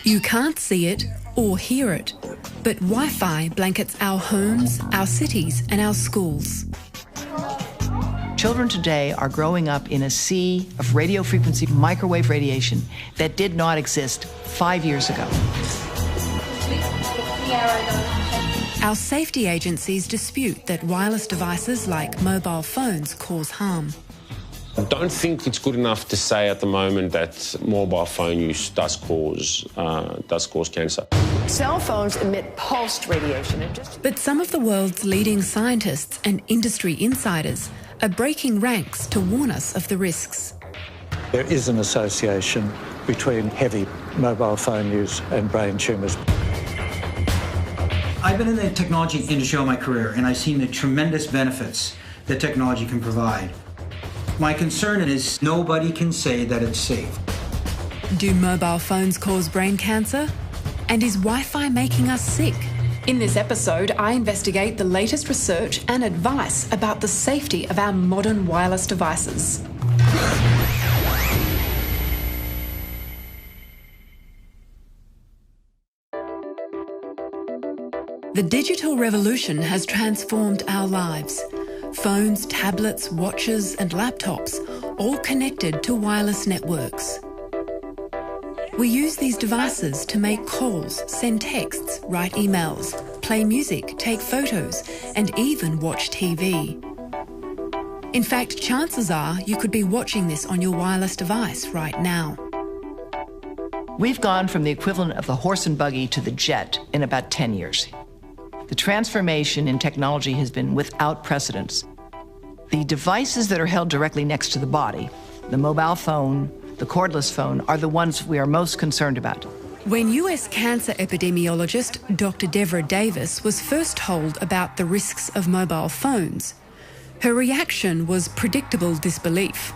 You can't see it or hear it, but Wi-Fi blankets our homes, our cities and our schools. Children today are growing up in a sea of radio frequency microwave radiation that did not exist 5 years ago. Our safety agencies dispute that wireless devices like mobile phones cause harm. I don't think it's good enough to say at the moment that mobile phone use does cause cancer. Cell phones emit pulsed radiation. But some of the world's leading scientists and industry insiders are breaking ranks to warn us of the risks. There is an association between heavy mobile phone use and brain tumours. I've been in the technology industry all my career, and I've seen the tremendous benefits that technology can provide. My concern is nobody can say that it's safe. Do mobile phones cause brain cancer? And is Wi-Fi making us sick? In this episode, I investigate the latest research and advice about the safety of our modern wireless devices. The digital revolution has transformed our lives. Phones, tablets, watches and laptops, all connected to wireless networks. We use these devices to make calls, send texts, write emails, play music, take photos, and even watch TV. In fact, chances are you could be watching this on your wireless device right now. We've gone from the equivalent of the horse and buggy to the jet in about 10 years. The transformation in technology has been without precedence. The devices that are held directly next to the body, the mobile phone, the cordless phone, are the ones we are most concerned about. When US cancer epidemiologist Dr. Devra Davis was first told about the risks of mobile phones, her reaction was predictable disbelief.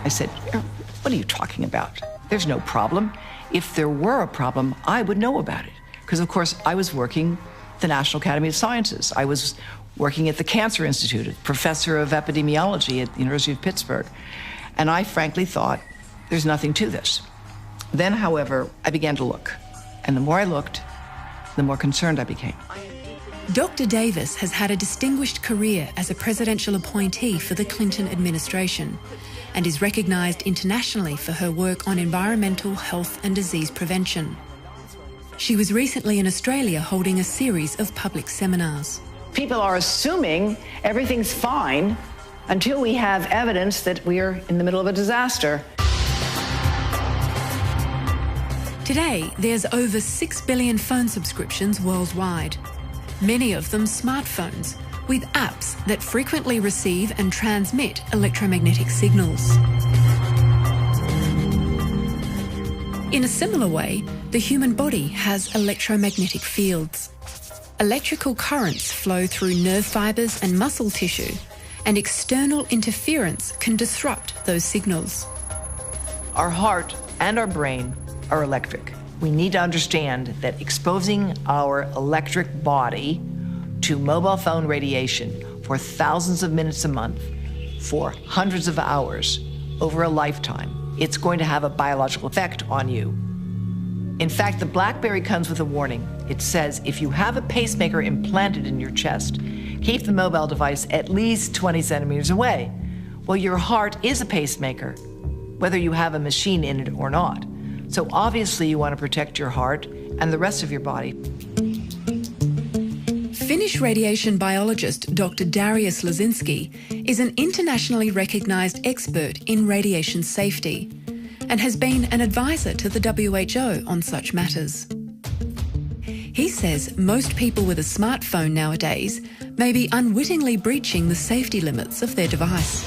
I said, "What are you talking about? There's no problem. If there were a problem, I would know about it." Because, of course, I was working at the National Academy of Sciences. I was working at the Cancer Institute, a professor of epidemiology at the University of Pittsburgh. And I frankly thought, there's nothing to this. Then, however, I began to look. And the more I looked, the more concerned I became. Dr. Davis has had a distinguished career as a presidential appointee for the Clinton administration and is recognised internationally for her work on environmental, health and disease prevention. She was recently in Australia holding a series of public seminars. People are assuming everything's fine until we have evidence that we're in the middle of a disaster. Today, there's over 6 billion phone subscriptions worldwide. Many of them smartphones, with apps that frequently receive and transmit electromagnetic signals. In a similar way, the human body has electromagnetic fields. Electrical currents flow through nerve fibres and muscle tissue, and external interference can disrupt those signals. Our heart and our brain are electric. We need to understand that exposing our electric body to mobile phone radiation for thousands of minutes a month, for hundreds of hours, over a lifetime, it's going to have a biological effect on you. In fact, the BlackBerry comes with a warning. It says if you have a pacemaker implanted in your chest, keep the mobile device at least 20 centimeters away. Well, your heart is a pacemaker, whether you have a machine in it or not. So obviously you want to protect your heart and the rest of your body. Finnish radiation biologist Dr. Darius Lazinski is an internationally recognised expert in radiation safety and has been an advisor to the WHO on such matters. He says most people with a smartphone nowadays may be unwittingly breaching the safety limits of their device.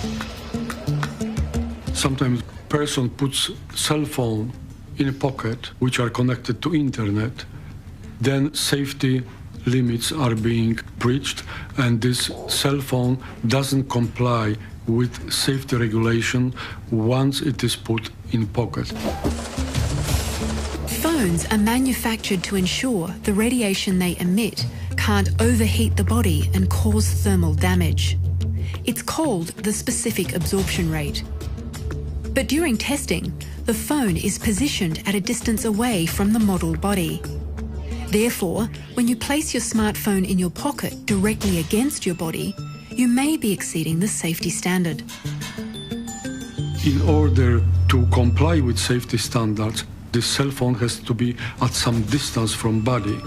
Sometimes a person puts cell phone in a pocket which are connected to internet, then safety limits are being breached and this cell phone doesn't comply with safety regulation once it is put in pocket. Phones are manufactured to ensure the radiation they emit can't overheat the body and cause thermal damage. It's called the specific absorption rate. But during testing, the phone is positioned at a distance away from the model body. Therefore, when you place your smartphone in your pocket directly against your body, you may be exceeding the safety standard. In order to comply with safety standards, the cell phone has to be at some distance from body.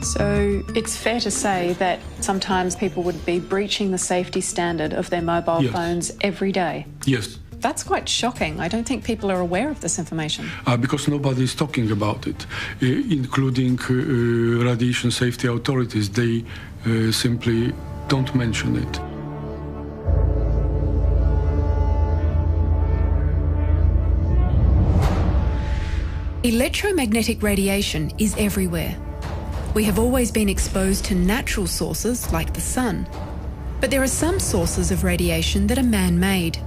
So it's fair to say that sometimes people would be breaching the safety standard of their mobile phones every day. Yes. That's quite shocking. I don't think people are aware of this information. Because nobody is talking about it, including radiation safety authorities. They simply don't mention it. Electromagnetic radiation is everywhere. We have always been exposed to natural sources like the sun, but there are some sources of radiation that are man-made.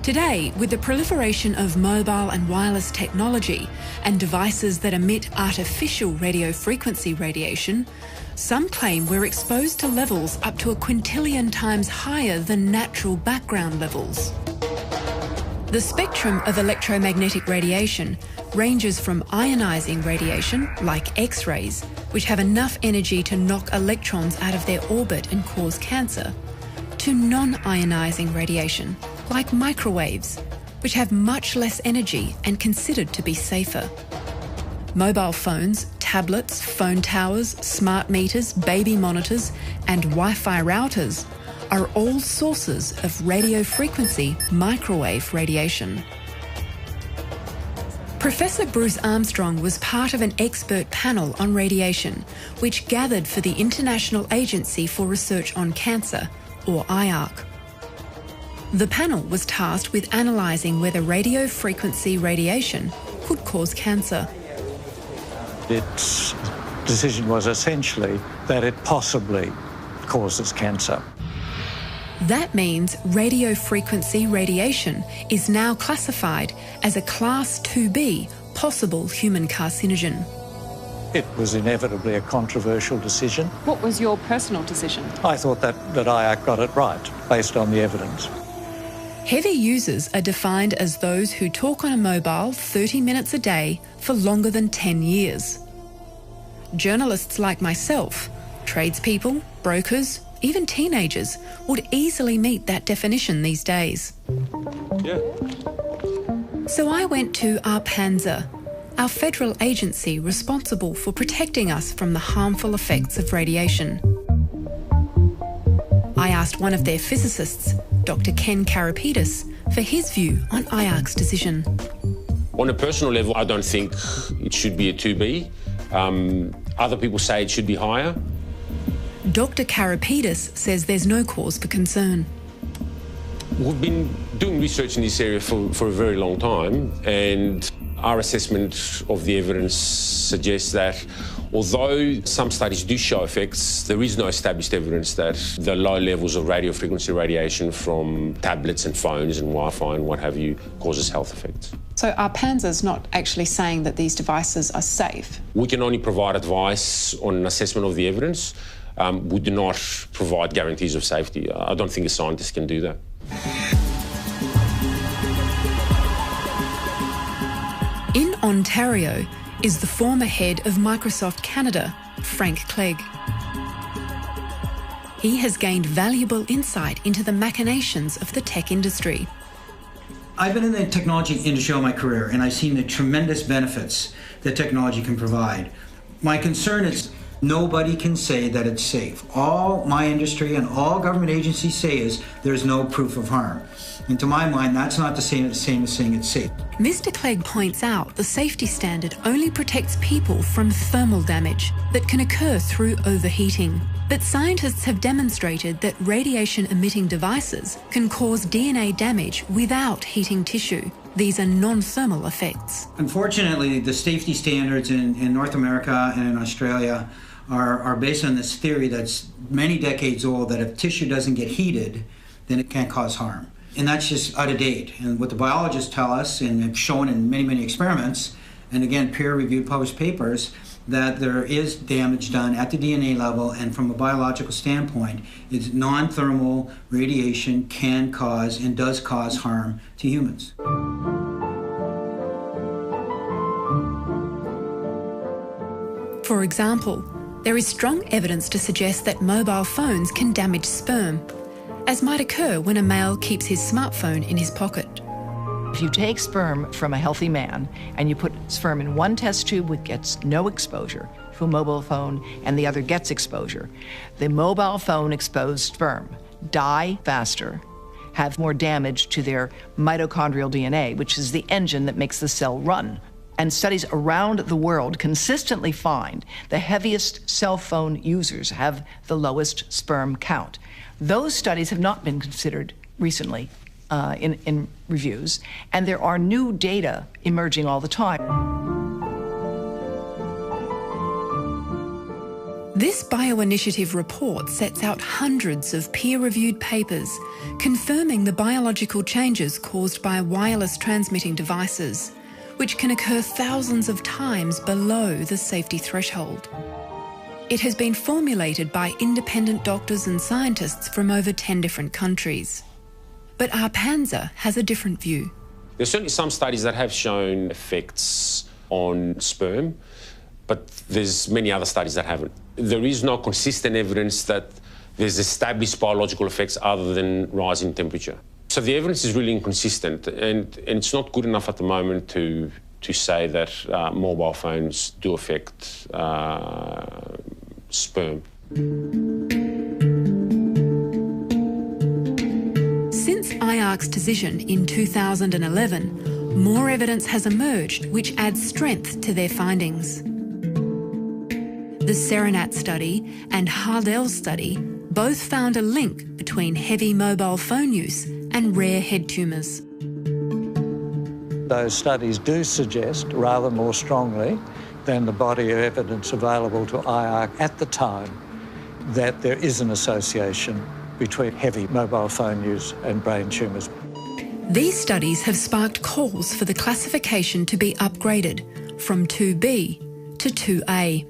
Today, with the proliferation of mobile and wireless technology and devices that emit artificial radio frequency radiation, some claim we're exposed to levels up to a quintillion times higher than natural background levels. The spectrum of electromagnetic radiation ranges from ionising radiation, like X-rays, which have enough energy to knock electrons out of their orbit and cause cancer, to non-ionising radiation, like microwaves, which have much less energy and considered to be safer. Mobile phones, tablets, phone towers, smart meters, baby monitors, and Wi-Fi routers are all sources of radio frequency microwave radiation. Professor Bruce Armstrong was part of an expert panel on radiation, which gathered for the International Agency for Research on Cancer, or IARC. The panel was tasked with analysing whether radio frequency radiation could cause cancer. Its decision was essentially that it possibly causes cancer. That means radio frequency radiation is now classified as a Class 2B possible human carcinogen. It was inevitably a controversial decision. What was your personal decision? I thought that IARC got it right, based on the evidence. Heavy users are defined as those who talk on a mobile 30 minutes a day for longer than 10 years. Journalists like myself, tradespeople, brokers, even teenagers would easily meet that definition these days. Yeah. So I went to ARPANSA, our federal agency responsible for protecting us from the harmful effects of radiation. I asked one of their physicists, Dr. Ken Karapidis, for his view on IARC's decision. On a personal level, I don't think it should be a 2B. Other people say it should be higher. Dr. Karapidis says there's no cause for concern. We've been doing research in this area for a very long time, and our assessment of the evidence suggests that although some studies do show effects, there is no established evidence that the low levels of radio frequency radiation from tablets and phones and Wi-Fi and what have you causes health effects. So ARPANSA is not actually saying that these devices are safe? We can only provide advice on an assessment of the evidence. We do not provide guarantees of safety. I don't think a scientist can do that. In Ontario is the former head of Microsoft Canada, Frank Clegg. He has gained valuable insight into the machinations of the tech industry. I've been in the technology industry all my career, and I've seen the tremendous benefits that technology can provide. My concern is nobody can say that it's safe. All my industry and all government agencies say is there's no proof of harm. And to my mind, that's not the same as saying it's safe. Mr. Clegg points out the safety standard only protects people from thermal damage that can occur through overheating. But scientists have demonstrated that radiation-emitting devices can cause DNA damage without heating tissue. These are non-thermal effects. Unfortunately, the safety standards in North America and in Australia are based on this theory that's many decades old, that if tissue doesn't get heated, then it can't cause harm. And that's just out of date. And what the biologists tell us, and have shown in many, many experiments, and again, peer-reviewed published papers, that there is damage done at the DNA level, and from a biological standpoint, it's non-thermal radiation can cause and does cause harm to humans. For example, there is strong evidence to suggest that mobile phones can damage sperm, as might occur when a male keeps his smartphone in his pocket. If you take sperm from a healthy man and you put sperm in one test tube which gets no exposure to a mobile phone and the other gets exposure, the mobile phone exposed sperm die faster, have more damage to their mitochondrial DNA, which is the engine that makes the cell run. And studies around the world consistently find the heaviest cell phone users have the lowest sperm count. Those studies have not been considered recently in reviews, and there are new data emerging all the time. This bioinitiative report sets out hundreds of peer-reviewed papers confirming the biological changes caused by wireless transmitting devices, which can occur thousands of times below the safety threshold. It has been formulated by independent doctors and scientists from over 10 different countries. But Arpanza has a different view. There's certainly some studies that have shown effects on sperm, but there's many other studies that haven't. There is no consistent evidence that there's established biological effects other than rising temperature. So the evidence is really inconsistent, and it's not good enough at the moment to say that mobile phones do affect sperm. Since IARC's decision in 2011, more evidence has emerged which adds strength to their findings. The Serenat study and Hardell's study both found a link between heavy mobile phone use and rare head tumours. Those studies do suggest, rather more strongly than the body of evidence available to IARC at the time, that there is an association between heavy mobile phone use and brain tumours. These studies have sparked calls for the classification to be upgraded from 2B to 2A.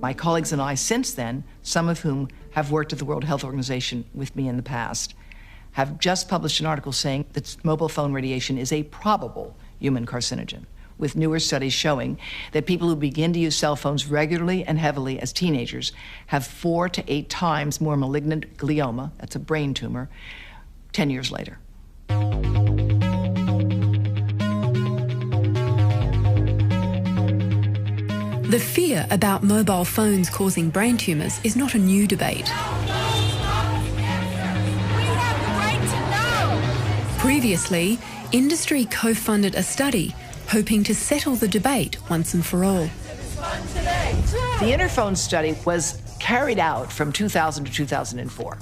My colleagues and I since then, some of whom have worked at the World Health Organization with me in the past, have just published an article saying that mobile phone radiation is a probable human carcinogen, with newer studies showing that people who begin to use cell phones regularly and heavily as teenagers have 4 to 8 times more malignant glioma, that's a brain tumor, 10 years later. The fear about mobile phones causing brain tumours is not a new debate. Previously, industry co-funded a study hoping to settle the debate once and for all. The Interphone study was carried out from 2000 to 2004.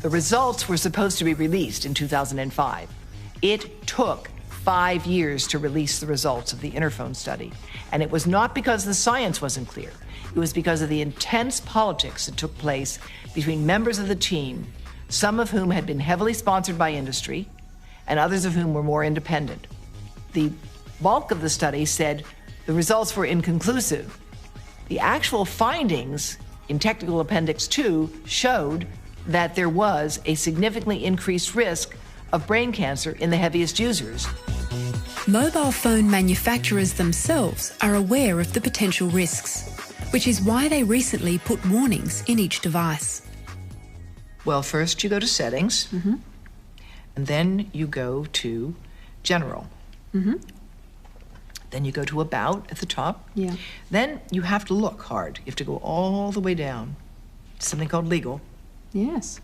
The results were supposed to be released in 2005. It took 5 years to release the results of the Interphone study. And it was not because the science wasn't clear. It was because of the intense politics that took place between members of the team, some of whom had been heavily sponsored by industry, and others of whom were more independent. The bulk of the study said the results were inconclusive. The actual findings in Technical Appendix 2 showed that there was a significantly increased risk of brain cancer in the heaviest users. Mobile phone manufacturers themselves are aware of the potential risks, which is why they recently put warnings in each device. Well, first you go to Settings, and then you go to General. Then you go to About at the top. Yeah. Then you have to look hard. You have to go all the way down to something called Legal. Yes.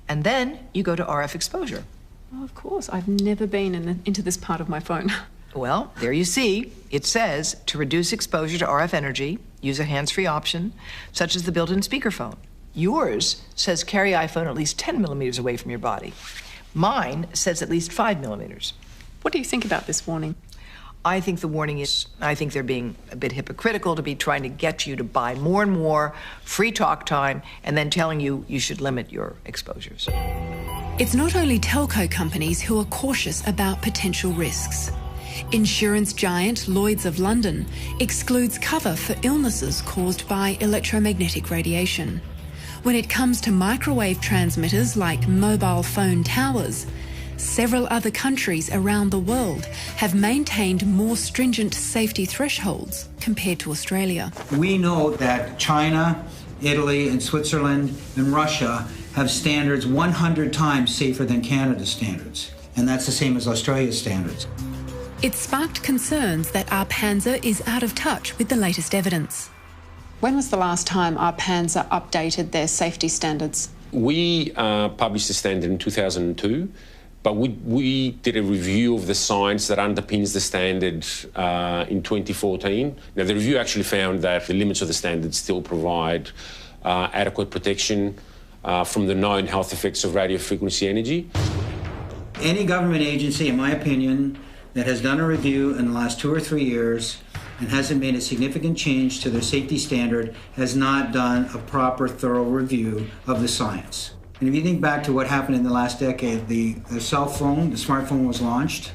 And then you go to RF Exposure. Oh, of course. I've never been into this part of my phone. Well, there you see, it says to reduce exposure to RF energy, use a hands-free option, such as the built-in speakerphone. Yours says carry iPhone at least 10 millimeters away from your body. Mine says at least 5 millimeters. What do you think about this warning? I think the warning is, I think they're being a bit hypocritical to be trying to get you to buy more and more free talk time and then telling you you should limit your exposures. It's not only telco companies who are cautious about potential risks. Insurance giant Lloyd's of London excludes cover for illnesses caused by electromagnetic radiation. When it comes to microwave transmitters like mobile phone towers, several other countries around the world have maintained more stringent safety thresholds compared to Australia. We know that China, Italy, and Switzerland and Russia have standards 100 times safer than Canada's standards, and that's the same as Australia's standards. It sparked concerns that ARPANSA is out of touch with the latest evidence. When was the last time ARPANSA updated their safety standards? We published a standard in 2002, but we did a review of the science that underpins the standard in 2014. Now, the review actually found that the limits of the standard still provide adequate protection from the known health effects of radio frequency energy. Any government agency, in my opinion, that has done a review in the last 2 or 3 years and hasn't made a significant change to their safety standard has not done a proper, thorough review of the science. And if you think back to what happened in the last decade, the cell phone, the smartphone was launched,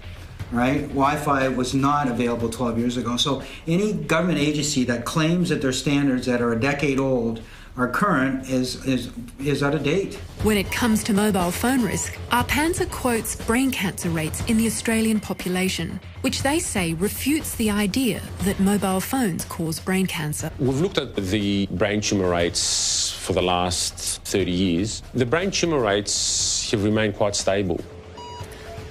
right? Wi-Fi was not available 12 years ago. So any government agency that claims that their standards that are a decade old are current is out of date. When it comes to mobile phone risk, ARPANSA quotes brain cancer rates in the Australian population, which they say refutes the idea that mobile phones cause brain cancer. We've looked at the brain tumour rates for the last 30 years. The brain tumour rates have remained quite stable.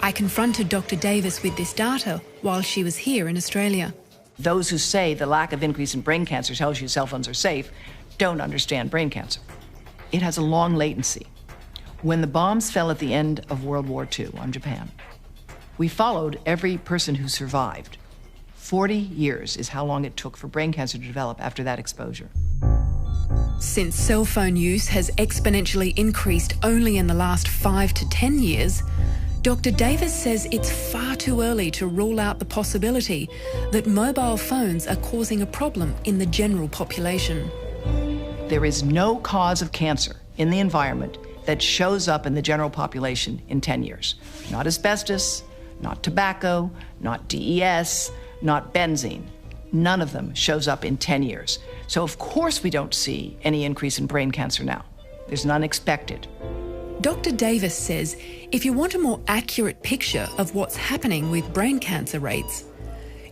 I confronted Dr. Davis with this data while she was here in Australia. Those who say the lack of increase in brain cancer tells you cell phones are safe don't understand brain cancer. It has a long latency. When the bombs fell at the end of World War II on Japan, we followed every person who survived. 40 years is how long it took for brain cancer to develop after that exposure. Since cell phone use has exponentially increased only in the last 5 to 10 years, Dr. Davis says it's far too early to rule out the possibility that mobile phones are causing a problem in the general population. There is no cause of cancer in the environment that shows up in the general population in 10 years. Not asbestos, not tobacco, not DES, not benzene. None of them shows up in 10 years. So of course we don't see any increase in brain cancer now. There's none expected. Dr. Davis says if you want a more accurate picture of what's happening with brain cancer rates,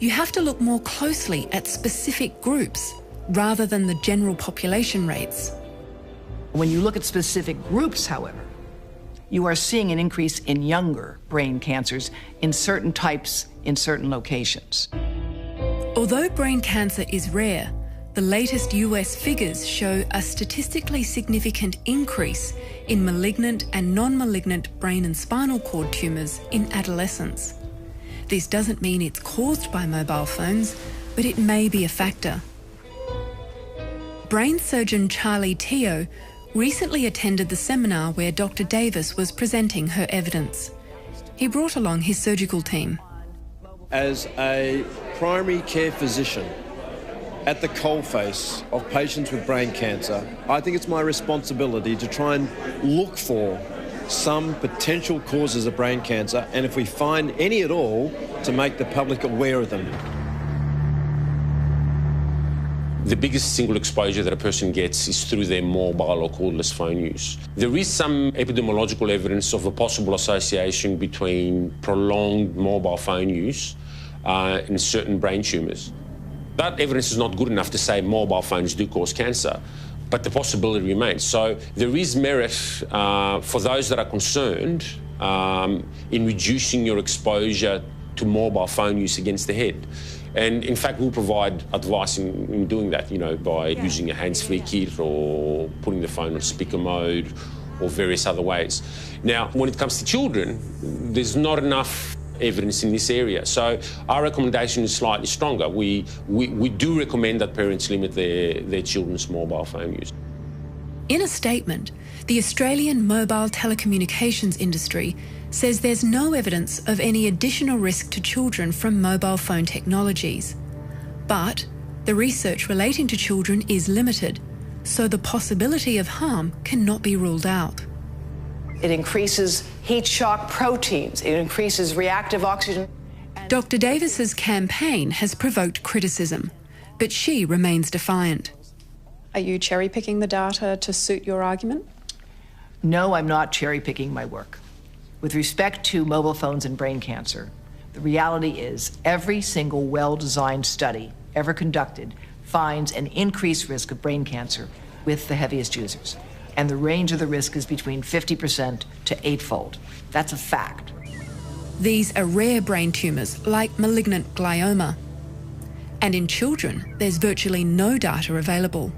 you have to look more closely at specific groups rather than the general population rates. When you look at specific groups, however, you are seeing an increase in younger brain cancers in certain types in certain locations. Although brain cancer is rare, the latest US figures show a statistically significant increase in malignant and non-malignant brain and spinal cord tumours in adolescents. This doesn't mean it's caused by mobile phones, but it may be a factor. Brain surgeon Charlie Teo recently attended the seminar where Dr. Davis was presenting her evidence. He brought along his surgical team. As a primary care physician at the coalface of patients with brain cancer, I think it's my responsibility to try and look for some potential causes of brain cancer, and if we find any at all, to make the public aware of them. The biggest single exposure that a person gets is through their mobile or cordless phone use. There is some epidemiological evidence of a possible association between prolonged mobile phone use and certain brain tumours. That evidence is not good enough to say mobile phones do cause cancer, but the possibility remains. So there is merit for those that are concerned in reducing your exposure to mobile phone use against the head. And in fact, we'll provide advice in doing that, by using a hands-free kit or putting the phone on speaker mode or various other ways. Now, when it comes to children, there's not enough evidence in this area. So our recommendation is slightly stronger. We do recommend that parents limit their children's mobile phone use. In a statement, the Australian mobile telecommunications industry says there's no evidence of any additional risk to children from mobile phone technologies. But the research relating to children is limited, so the possibility of harm cannot be ruled out. It increases heat shock proteins. It increases reactive oxygen. Dr. Davis's campaign has provoked criticism, but she remains defiant. Are you cherry-picking the data to suit your argument? No, I'm not cherry-picking my work. With respect to mobile phones and brain cancer, the reality is every single well-designed study ever conducted finds an increased risk of brain cancer with the heaviest users. And the range of the risk is between 50% to 8-fold. That's a fact. These are rare brain tumours like malignant glioma. And in children, there's virtually no data available.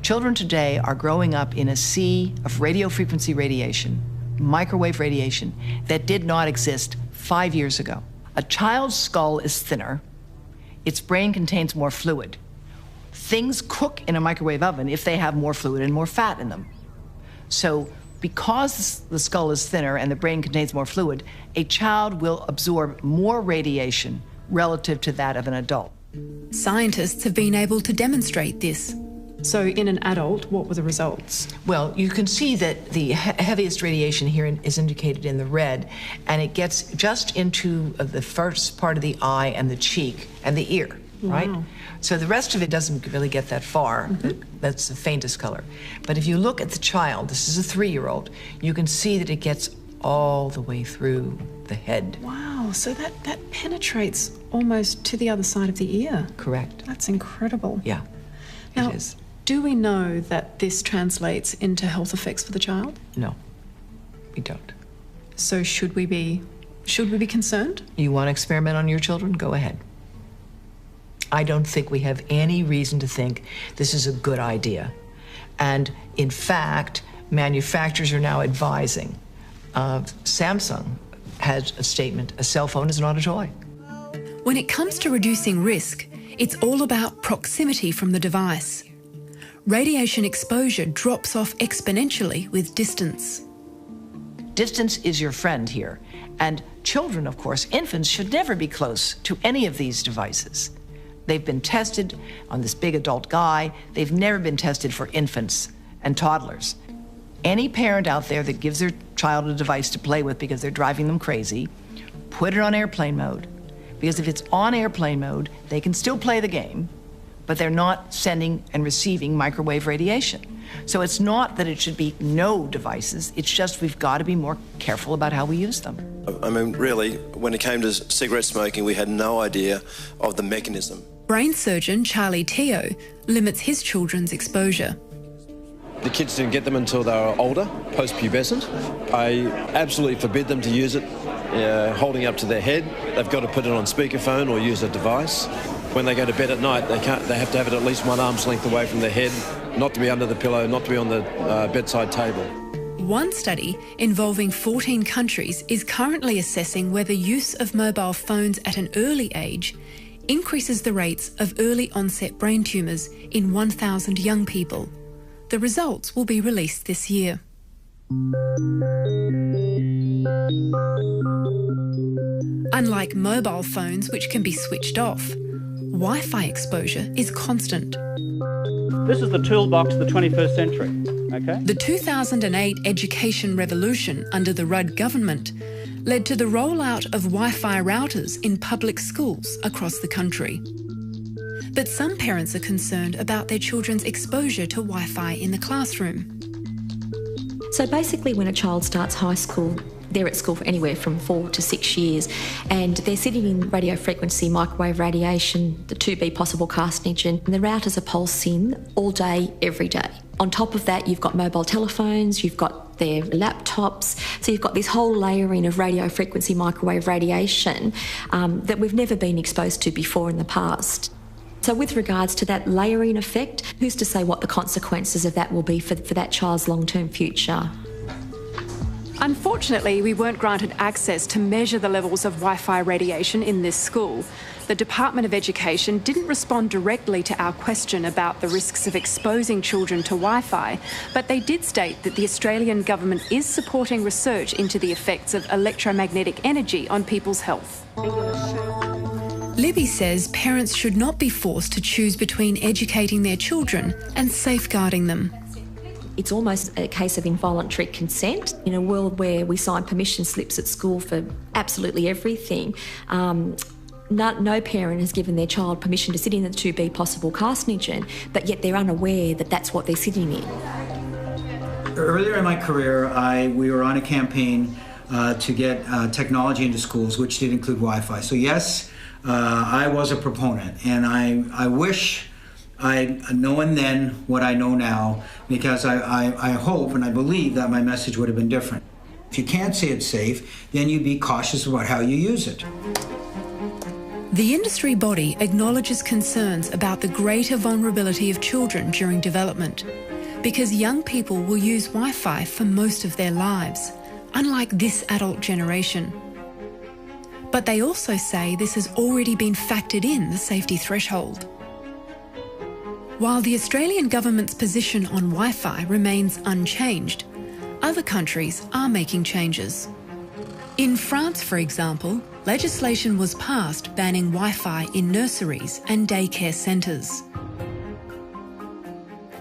Children today are growing up in a sea of radio frequency radiation, microwave radiation, that did not exist 5 years ago. A child's skull is thinner. Its brain contains more fluid. Things cook in a microwave oven if they have more fluid and more fat in them. So because the skull is thinner and the brain contains more fluid, a child will absorb more radiation relative to that of an adult. Scientists have been able to demonstrate this. So in an adult, what were the results? Well, you can see that the heaviest radiation here is indicated in the red, and it gets just into the first part of the eye and the cheek and the ear, right? Wow. So the rest of it doesn't really get that far. That's the faintest color. But if you look at the child, this is a 3-year-old, you can see that it gets all the way through the head. Wow, so that penetrates almost to the other side of the ear. Correct. That's incredible. Yeah, Now, it is. do we know that this translates into health effects for the child? No, we don't. So should we be concerned? You want to experiment on your children? Go ahead. I don't think we have any reason to think this is a good idea. And in fact, manufacturers are now advising. Samsung has a statement, a cell phone is not a toy. When it comes to reducing risk, it's all about proximity from the device. Radiation exposure drops off exponentially with distance. Distance is your friend here. And children, of course, infants, should never be close to any of these devices. They've been tested on this big adult guy. They've never been tested for infants and toddlers. Any parent out there that gives their child a device to play with because they're driving them crazy, put it on airplane mode. Because if it's on airplane mode, they can still play the game, but they're not sending and receiving microwave radiation. So it's not that it should be no devices, it's just we've got to be more careful about how we use them. I mean, really, when it came to cigarette smoking, we had no idea of the mechanism. Brain surgeon Charlie Teo limits his children's exposure. The kids didn't get them until they were older, post-pubescent. I absolutely forbid them to use it holding up to their head. They've got to put it on speakerphone or use a device. When they go to bed at night, they have to have it at least 1 arm's length away from their head, not to be under the pillow, not to be on the bedside table. One study involving 14 countries is currently assessing whether use of mobile phones at an early age increases the rates of early onset brain tumours in 1,000 young people. The results will be released this year. Unlike mobile phones, which can be switched off, Wi-Fi exposure is constant. This is the toolbox of the 21st century, okay? The 2008 education revolution under the Rudd government led to the rollout of Wi-Fi routers in public schools across the country. But some parents are concerned about their children's exposure to Wi-Fi in the classroom. So basically when a child starts high school, they're at school for anywhere from 4 to 6 years, and they're sitting in radio frequency, microwave radiation, the 2B possible carcinogen, and the routers are pulsing all day, every day. On top of that, you've got mobile telephones, you've got their laptops, so you've got this whole layering of radio frequency, microwave radiation that we've never been exposed to before in the past. So with regards to that layering effect, who's to say what the consequences of that will be for that child's long-term future? Unfortunately, we weren't granted access to measure the levels of Wi-Fi radiation in this school. The Department of Education didn't respond directly to our question about the risks of exposing children to Wi-Fi, but they did state that the Australian government is supporting research into the effects of electromagnetic energy on people's health. Libby says parents should not be forced to choose between educating their children and safeguarding them. It's almost a case of involuntary consent. In a world where we sign permission slips at school for absolutely everything, no parent has given their child permission to sit in the 2B possible carcinogen, but yet they're unaware that that's what they're sitting in. Earlier in my career, we were on a campaign to get technology into schools, which did include Wi-Fi. So yes, I was a proponent, and I wish I'd known then what I know now, because I hope and I believe that my message would have been different. If you can't say it's safe, then you be cautious about how you use it. The industry body acknowledges concerns about the greater vulnerability of children during development, because young people will use Wi-Fi for most of their lives, unlike this adult generation. But they also say this has already been factored in the safety threshold. While the Australian government's position on Wi-Fi remains unchanged, other countries are making changes. In France, for example, legislation was passed banning Wi-Fi in nurseries and daycare centres.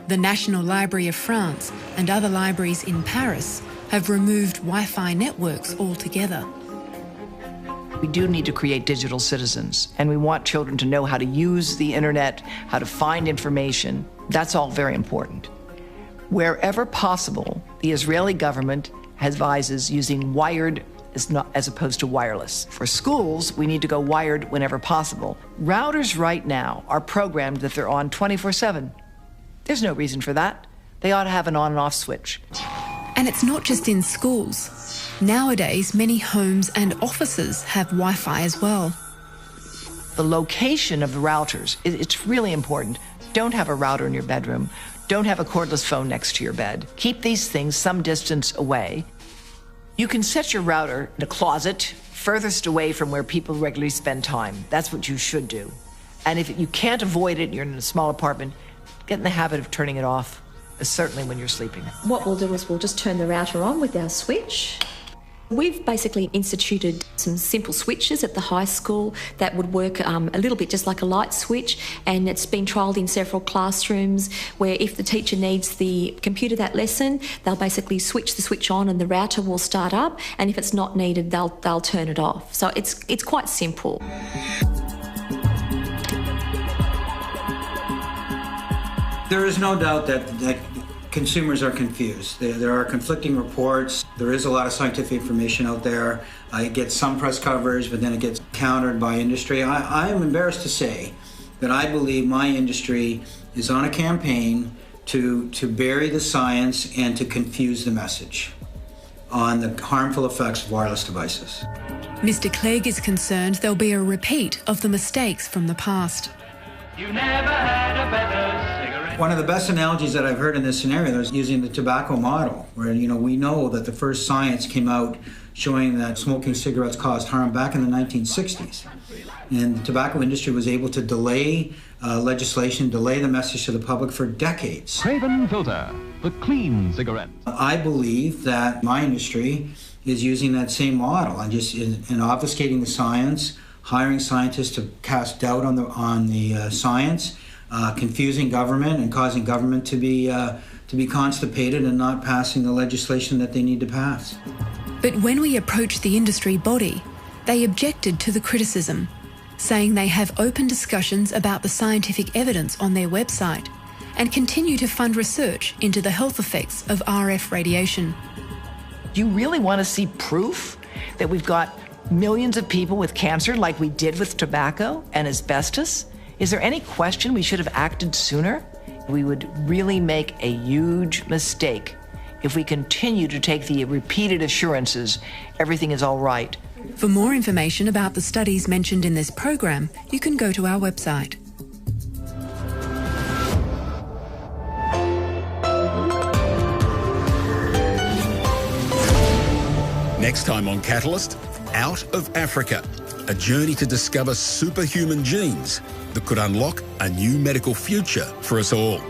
The National Library of France and other libraries in Paris have removed Wi-Fi networks altogether. We do need to create digital citizens, and we want children to know how to use the internet, how to find information. That's all very important. Wherever possible, the Israeli government advises using wired as opposed to wireless. For schools, we need to go wired whenever possible. Routers right now are programmed that they're on 24/7. There's no reason for that. They ought to have an on and off switch. And it's not just in schools. Nowadays, many homes and offices have Wi-Fi as well. The location of the routers, it's really important. Don't have a router in your bedroom. Don't have a cordless phone next to your bed. Keep these things some distance away. You can set your router in a closet furthest away from where people regularly spend time. That's what you should do. And if you can't avoid it, you're in a small apartment, get in the habit of turning it off, certainly when you're sleeping. What we'll do is we'll just turn the router on with our switch. We've basically instituted some simple switches at the high school that would work a little bit just like a light switch, and it's been trialled in several classrooms where if the teacher needs the computer that lesson, they'll basically switch the switch on and the router will start up, and if it's not needed, they'll turn it off. So it's quite simple. There is no doubt that consumers are confused. There are conflicting reports. There is a lot of scientific information out there. It gets some press coverage, but then it gets countered by industry. I am embarrassed to say that I believe my industry is on a campaign to bury the science and to confuse the message on the harmful effects of wireless devices. Mr. Clegg is concerned there'll be a repeat of the mistakes from the past. You never had a better cigarette. One of the best analogies that I've heard in this scenario is using the tobacco model, where we know that the first science came out showing that smoking cigarettes caused harm back in the 1960s. And the tobacco industry was able to delay legislation, delay the message to the public for decades. Craven Filter, the clean cigarette. I believe that my industry is using that same model and just in obfuscating the science, hiring scientists to cast doubt on the science, confusing government and causing government to be constipated and not passing the legislation that they need to pass. But when we approached the industry body, they objected to the criticism, saying they have open discussions about the scientific evidence on their website and continue to fund research into the health effects of RF radiation. Do you really want to see proof that we've got millions of people with cancer like we did with tobacco and asbestos? Is there any question we should have acted sooner? We would really make a huge mistake if we continue to take the repeated assurances everything is all right. For more information about the studies mentioned in this program, you can go to our website. Next time on Catalyst, Out of Africa, a journey to discover superhuman genes that could unlock a new medical future for us all.